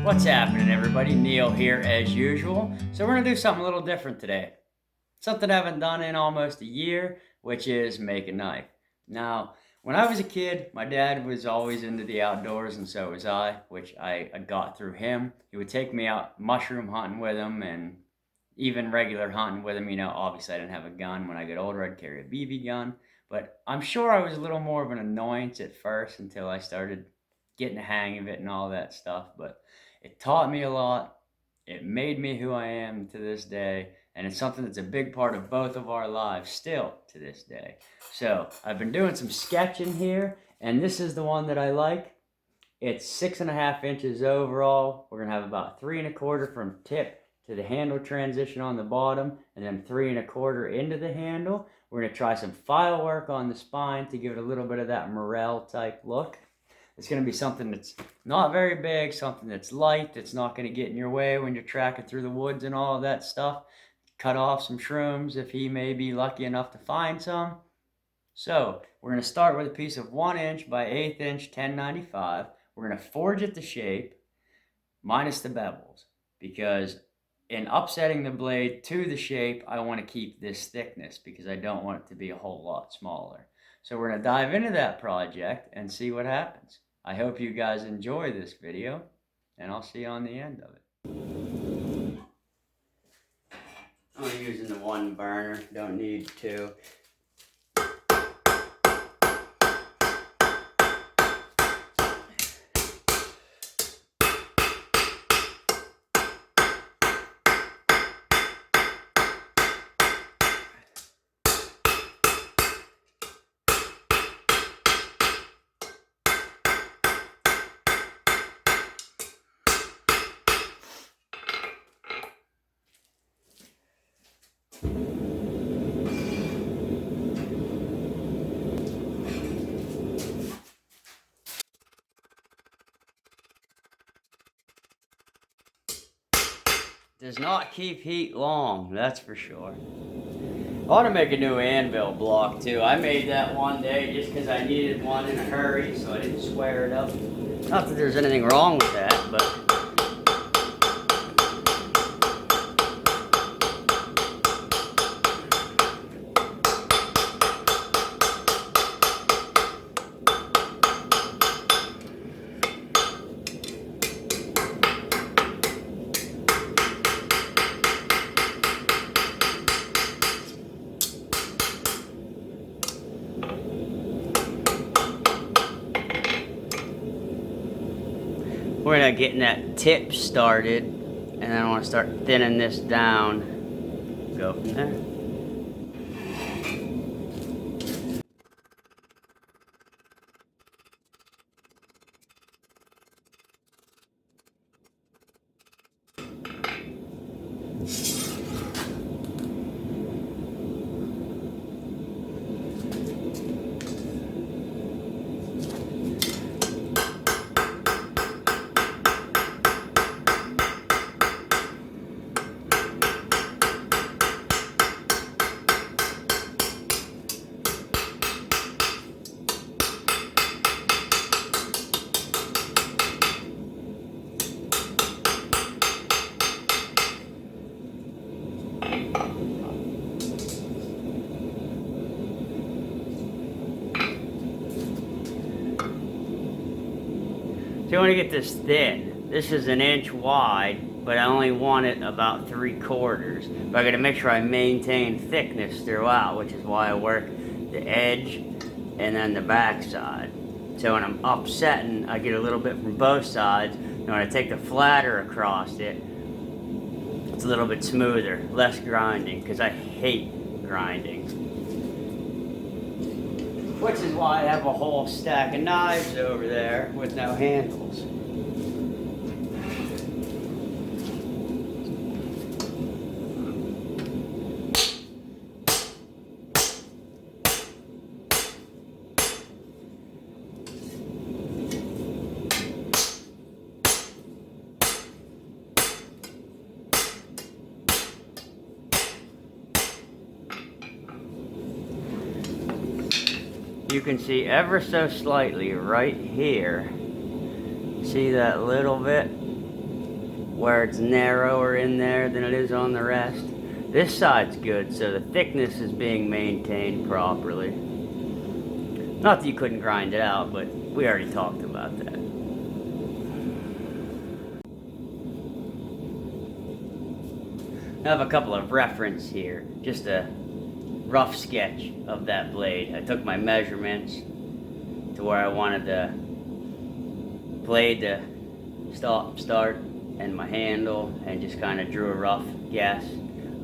What's happening, everybody? Neil here as usual. So we're gonna do something a little different today. Something I haven't done in almost a year, which is make a knife. Now, when I was a kid, my dad was always into the outdoors, and so was I, which I got through him. He would take me out mushroom hunting with him and even regular hunting with him. Obviously I didn't have a gun. When I get older, I'd carry a BB gun. But I'm sure I was a little more of an annoyance at first until I started getting the hang of it and all that stuff. But it taught me a lot. It made me who I am to this day. And it's something that's a big part of both of our lives still to this day. So I've been doing some sketching here, and this is the one that I like. It's 6.5 inches overall. We're gonna have about 3.25 from tip to the handle transition on the bottom, and then 3.25 into the handle. We're gonna try some file work on the spine to give it a little bit of that morel type look. It's gonna be something that's not very big, something that's light, that's not gonna get in your way when you're tracking through the woods and all of that stuff. Cut off some shrooms if he may be lucky enough to find some. So we're gonna start with a piece of 1 inch by 1/8 inch 1095. We're gonna forge it to shape, minus the bevels, because in upsetting the blade to the shape, I want to keep this thickness because I don't want it to be a whole lot smaller. So we're going to dive into that project and see what happens. I hope you guys enjoy this video, and I'll see you on the end of it. I'm using the 1 burner, don't need 2. Does not keep heat long, that's for sure. I want to make a new anvil block too. I made that one day just because I needed one in a hurry, so I didn't square it up. Not that there's anything wrong with that, but we're gonna get that tip started, and then I want to start thinning this down. Go from there. So you want to get this thin. This is 1 inch wide, but I only want it about 3/4. But I got to make sure I maintain thickness throughout, which is why I work the edge and then the back side. So when I'm upsetting, I get a little bit from both sides. And when I take the flatter across it, it's a little bit smoother, less grinding, because I hate grinding. Which is why I have a whole stack of knives over there with no handles. You can see ever so slightly right here. See that little bit? where it's narrower in there than it is on the rest. This side's good, so the thickness is being maintained properly. Not that you couldn't grind it out, but we already talked about that. I have a couple of reference here, just a rough sketch of that blade. I took my measurements to where I wanted the blade to start and my handle, and just kind of drew a rough guess.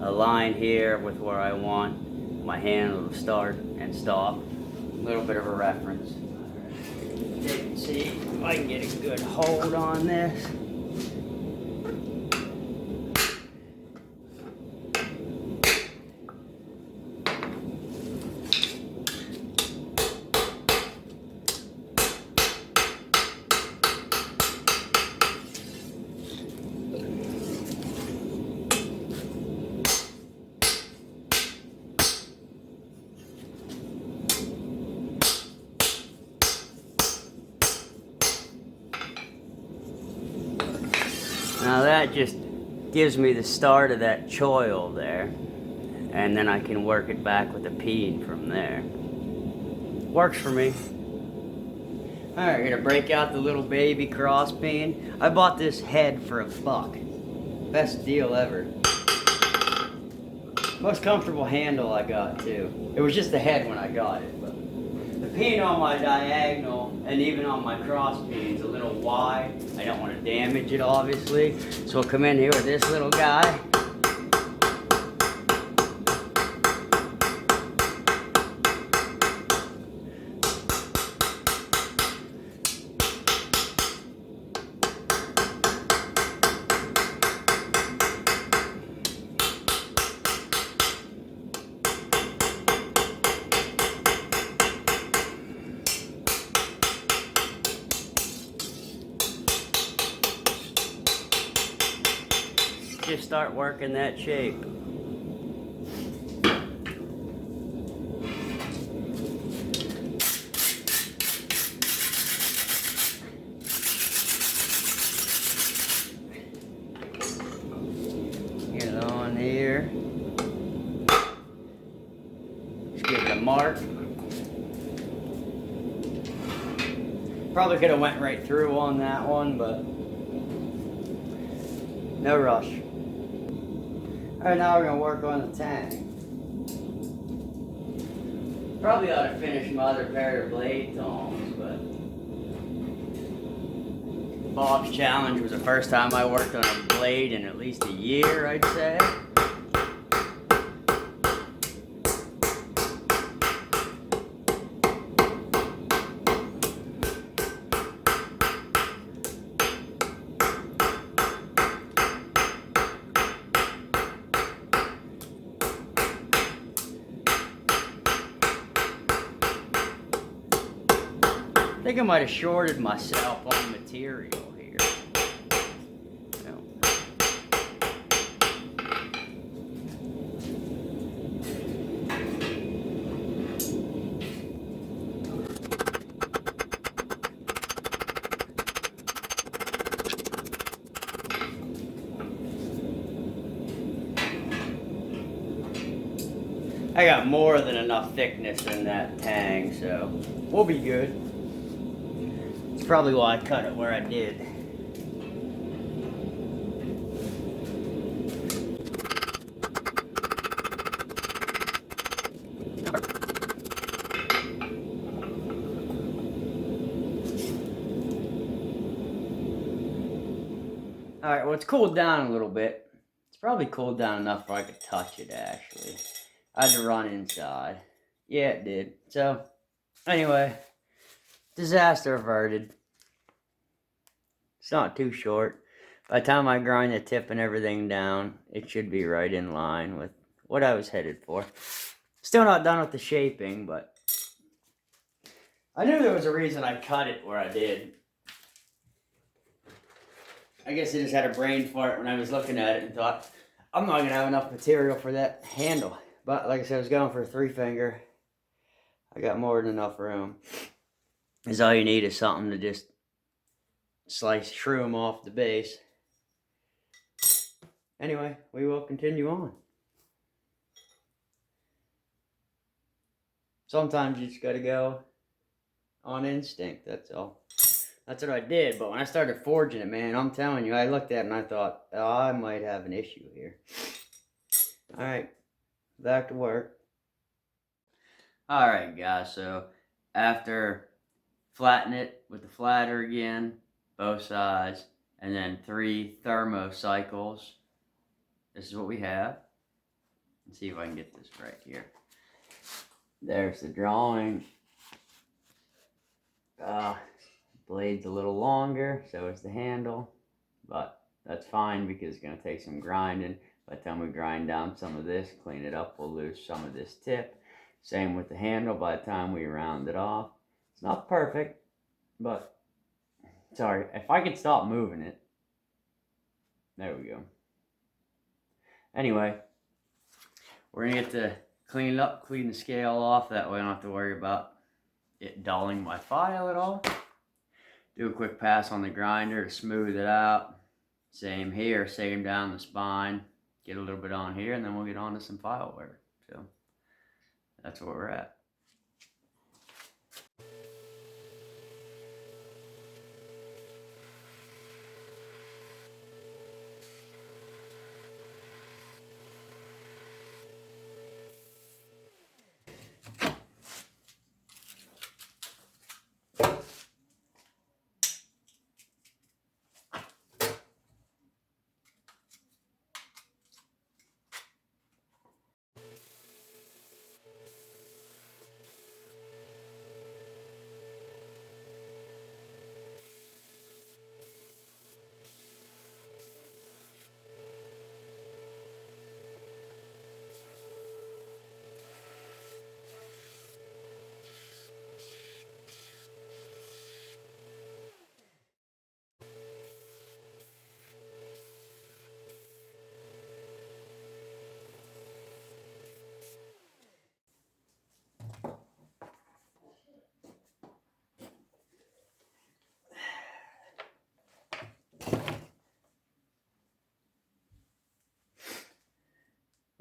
A line here with where I want my handle to start and stop. A little bit of a reference. You can see if I can get a good hold on this. Now that just gives me the start of that choil there, and then I can work it back with a peen from there. Works for me. Alright, we're gonna break out the little baby cross peen. I bought this head for $1. Best deal ever. Most comfortable handle I got too. It was just the head when I got it, but the peen on my diagonal and even on my cross peen is a little wide. I don't want to damage it, obviously. So we'll come in here with this little guy. Just start working that shape. Get it on here. Just give it a mark. Probably could have went right through on that one, but no rush. Alright, now we're going to work on the tang. Probably ought to finish my other pair of blade tongs, but Bob's challenge was the first time I worked on a blade in at least a year, I'd say. I think I might have shorted myself on material here. No. I got more than enough thickness in that tang, so we'll be good. It's probably why I cut it where I did. Alright, well, it's cooled down a little bit. It's probably cooled down enough where I could touch it, actually. I had to run inside. Yeah, it did. So, anyway, disaster averted. It's not too short. By the time I grind the tip and everything down, it should be right in line with what I was headed for. Still not done with the shaping, but I knew there was a reason I cut it where I did. I guess I just had a brain fart when I was looking at it and thought, I'm not going to have enough material for that handle. But like I said, I was going for a 3-finger. I got more than enough room. Because all you need is something to just slice shroom off the base. Anyway, we will continue on. Sometimes you just gotta go on instinct, that's all. That's what I did, but when I started forging it, man, I'm telling you, I looked at it and I thought, oh, I might have an issue here. Alright, back to work. Alright, guys, so after flatten it with the flatter again, both sides, and then 3 thermo cycles, this is what we have. Let's see if I can get this right here. There's the drawing. Blade's a little longer, so is the handle, but that's fine because it's going to take some grinding. By the time we grind down some of this, clean it up, we'll lose some of this tip. Same with the handle by the time we round it off. It's not perfect, but sorry, if I could stop moving it. There we go. Anyway, we're going to get to clean it up, clean the scale off. That way I don't have to worry about it dulling my file at all. Do a quick pass on the grinder to smooth it out. Same here, same down the spine. Get a little bit on here, and then we'll get on to some file work. So that's where we're at.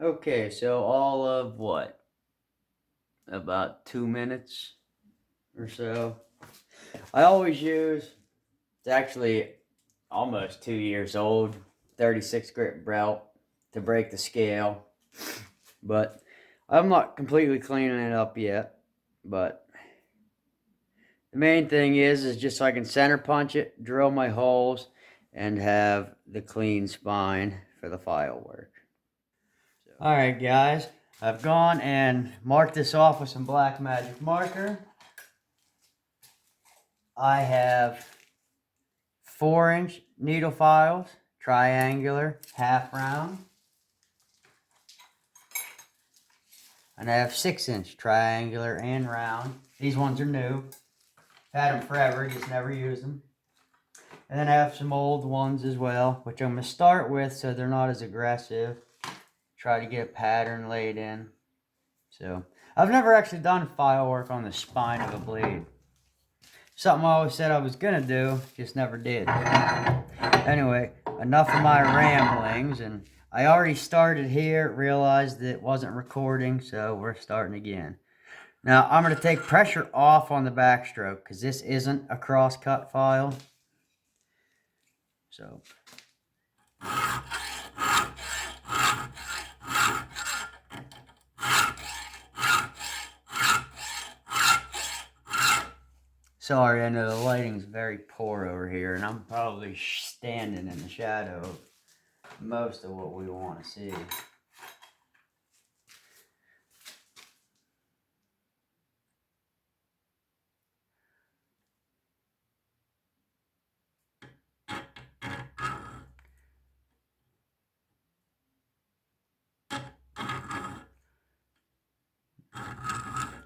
Okay, so all of what? About 2 minutes or so. I always use, it's actually almost 2 years old, 36 grit belt to break the scale. But I'm not completely cleaning it up yet. But the main thing is just so I can center punch it, drill my holes, and have the clean spine for the file work. Alright guys, I've gone and marked this off with some black magic marker. I have 4-inch needle files, triangular, half round. And I have 6-inch triangular and round. These ones are new. I've had them forever, just never use them. And then I have some old ones as well, which I'm going to start with so they're not as aggressive. Try to get a pattern laid in. So, I've never actually done file work on the spine of a blade. Something I always said I was going to do, just never did. Anyway, enough of my ramblings, and I already started here, realized that it wasn't recording, so we're starting again. Now, I'm going to take pressure off on the backstroke, because this isn't a cross-cut file. So... Sorry, I know the lighting's very poor over here, and I'm probably standing in the shadow of most of what we want to see.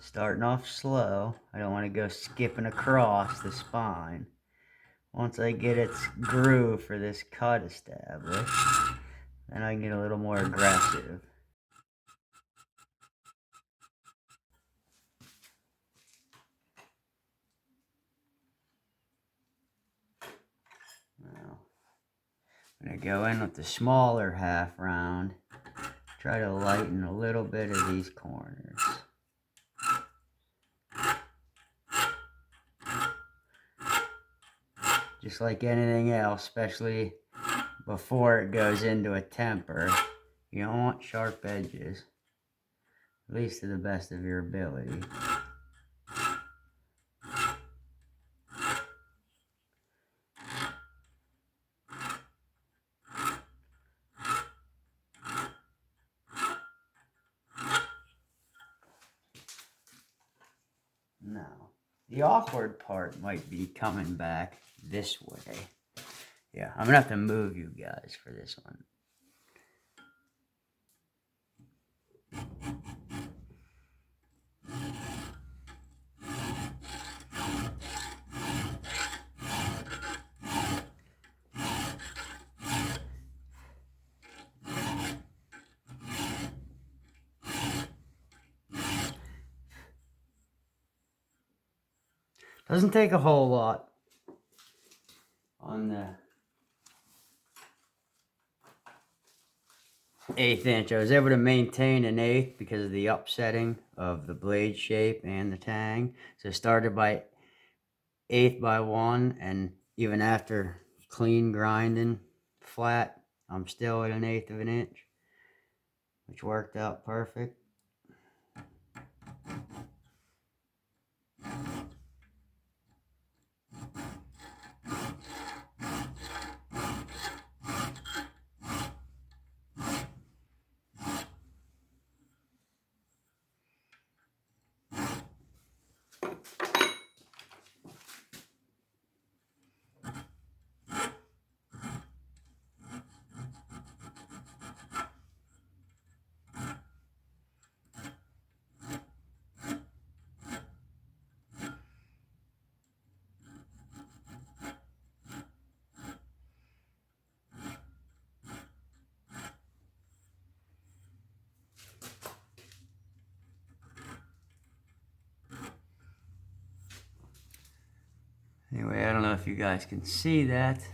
Starting off slow. I don't want to go skipping across the spine. Once I get its groove for this cut established, then I can get a little more aggressive. Now, Gonna go in with the smaller half round. Try to lighten a little bit of these corners. Just like anything else, especially before it goes into a temper, you don't want sharp edges, at least to the best of your ability. Now, the awkward part might be coming back this way. Yeah, I'm gonna have to move you guys for this one. Doesn't take a whole lot on the 1/8 inch. I was able to maintain an 1/8 because of the upsetting of the blade shape and the tang. So I started by 1/8 by 1, and even after clean grinding flat, I'm still at 1/8 of an inch, which worked out perfect. Anyway, I don't know if you guys can see that.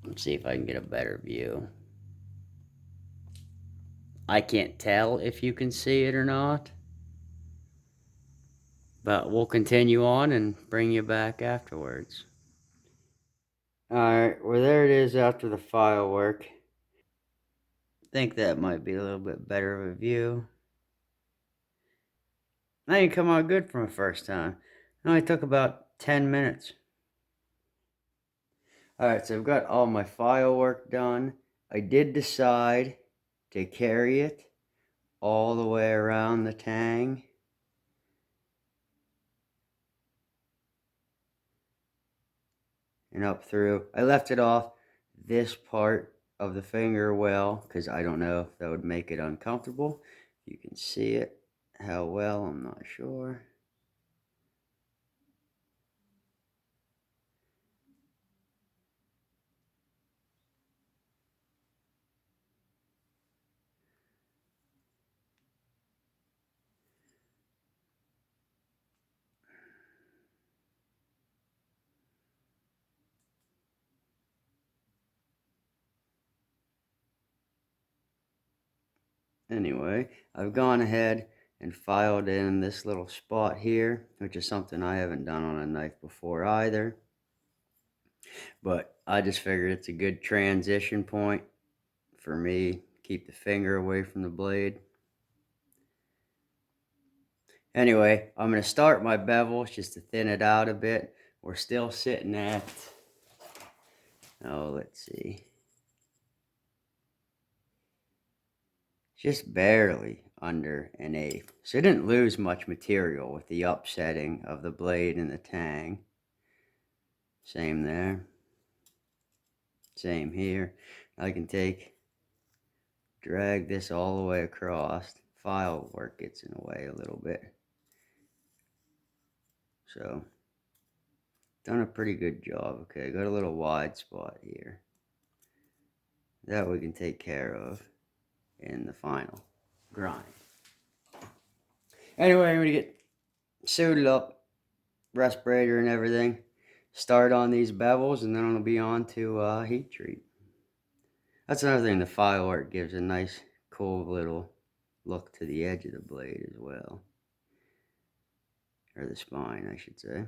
Let's see if I can get a better view. I can't tell if you can see it or not, but we'll continue on and bring you back afterwards. Alright, well there it is after the file work. I think that might be a little bit better of a view. That didn't come out good from the first time. It only took about 10 minutes. Alright, so I've got all my file work done. I did decide to carry it all the way around the tang. And up through. I left it off this part of the finger well, because I don't know if that would make it uncomfortable. You can see it. How well, I'm not sure. Anyway, I've gone ahead and filed in this little spot here, which is something I haven't done on a knife before either. But I just figured it's a good transition point for me. Keep the finger away from the blade. Anyway, I'm going to start my bevels just to thin it out a bit. We're still sitting at, oh, let's see, just barely under 1/8. So I didn't lose much material with the upsetting of the blade and the tang. Same there. Same here. I can drag this all the way across. File work gets in the way a little bit. So, done a pretty good job. Okay, got a little wide spot here. That we can take care of in the final grind. Anyway, I'm going to get suited up, respirator and everything. start on these bevels, and then it'll be on to heat treat. That's another thing, the file work gives a nice, cool little look to the edge of the blade as well. Or the spine, I should say.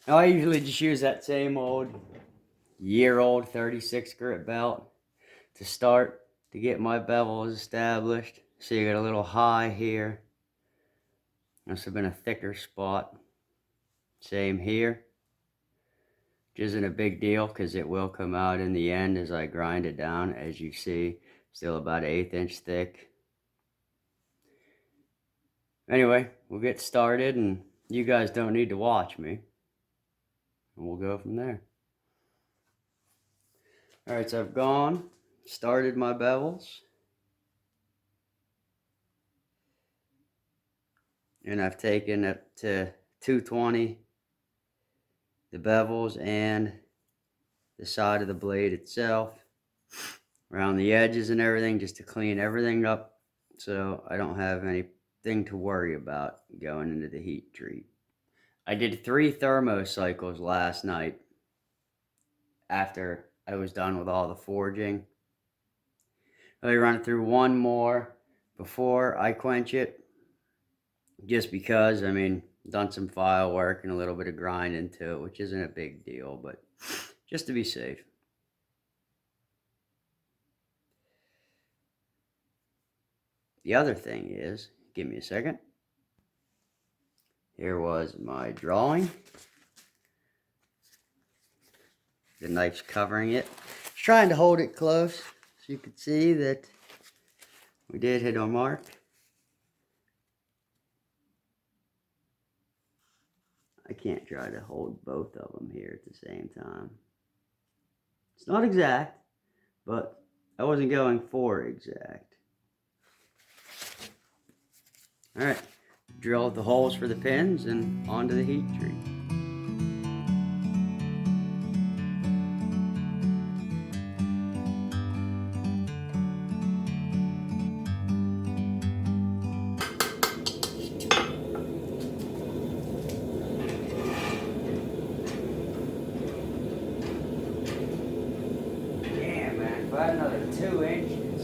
Now I usually just use that same old year-old 36 grit belt to start to get my bevels established. So you got a little high here. Must have been a thicker spot. Same here. Which isn't a big deal because it will come out in the end as I grind it down. As you see, still about 1/8 inch thick. Anyway, we'll get started, and you guys don't need to watch me. And we'll go from there. Alright, so I've started my bevels. And I've taken it to 220, the bevels and the side of the blade itself, around the edges and everything, just to clean everything up so I don't have anything to worry about going into the heat treat. I did 3 thermocycles last night after I was done with all the forging. Let me run through one more before I quench it, just because, I mean, done some file work and a little bit of grinding to it, which isn't a big deal, but just to be safe. The other thing is, give me a second. Here was my drawing. The knife's covering it. Just trying to hold it close so you could see that we did hit our mark. I can't try to hold both of them here at the same time. It's not exact, but I wasn't going for exact. Alright, drill the holes for the pins and onto the heat treat. Yeah, man, if I had another 2 inch